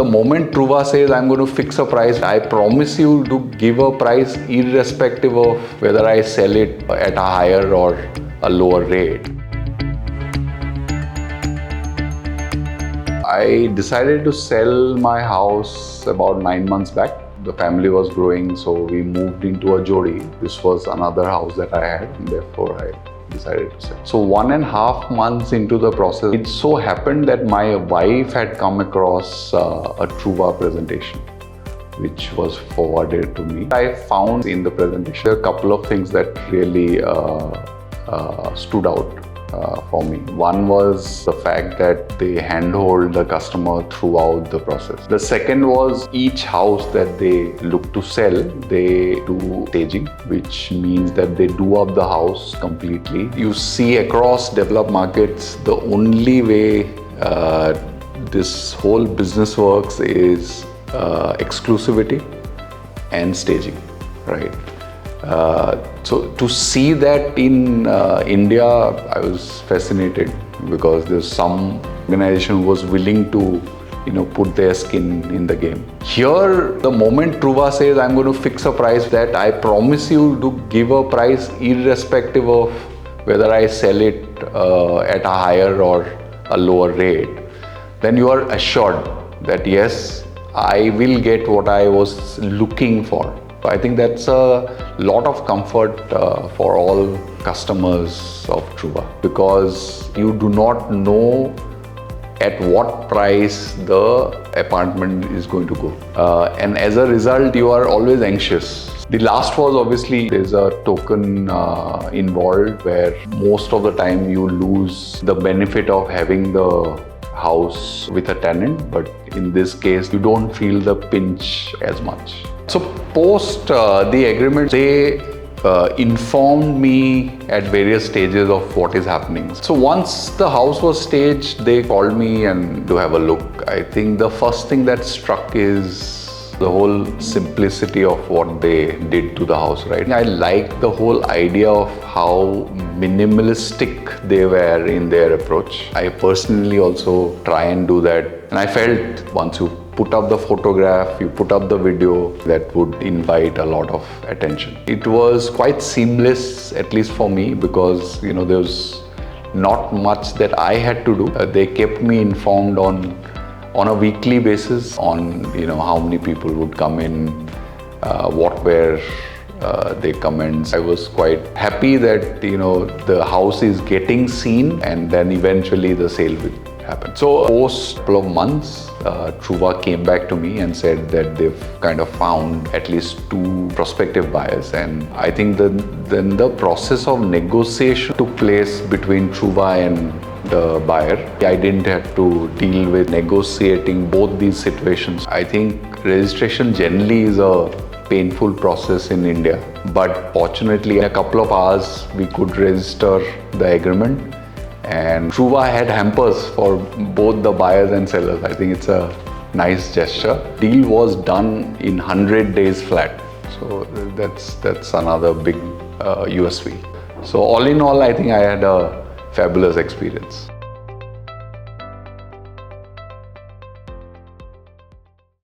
moment Truva says I'm going to fix a price, I promise you to give a price irrespective of whether I sell it at a higher or a lower rate. I decided to sell my house about 9 months back. The family was growing, so we moved into a Jodi. This was another house that I had, and therefore I decided to sell. So 1.5 months into the process, it so happened that my wife had come across a Truva presentation, which was forwarded to me. I found in the presentation a couple of things that really stood out for me. One was the fact that they handhold the customer throughout the process. The second was each house that they look to sell, they do staging, which means that they do up the house completely. You see across developed markets, the only way this whole business works is exclusivity and staging, right? So to see that in India, I was fascinated because there's some organization who was willing to, put their skin in the game. Here, the moment Truva says I'm going to fix a price, that I promise you to give a price irrespective of whether I sell it at a higher or a lower rate, then you are assured that yes, I will get what I was looking for. I think that's a lot of comfort for all customers of Truva, because you do not know at what price the apartment is going to go. And as a result, you are always anxious. The last was obviously there's a token involved where most of the time you lose the benefit of having the house with a tenant, but in this case, you don't feel the pinch as much. So post the agreement, they informed me at various stages of what is happening. So once the house was staged, they called me and to have a look. I think the first thing that struck is the whole simplicity of what they did to the house, right? I like the whole idea of how minimalistic they were in their approach. I personally also try and do that. And I felt once you put up the photograph, you put up the video, that would invite a lot of attention. It was quite seamless, at least for me, because there was not much that I had to do. They kept me informed on a weekly basis on how many people would come in, what were their comments. I was quite happy that the house is getting seen, and then eventually the sale will happen. So post couple of months, Truva came back to me and said that they've kind of found at least 2 prospective buyers, and I think then the process of negotiation took place between Truva and the buyer. I didn't have to deal with negotiating both these situations. I think registration generally is a painful process in India, but fortunately in a couple of hours we could register the agreement, and Truva had hampers for both the buyers and sellers. I think it's a nice gesture. Deal was done in 100 days flat, so that's another big USP. So all in all, I think I had a fabulous experience.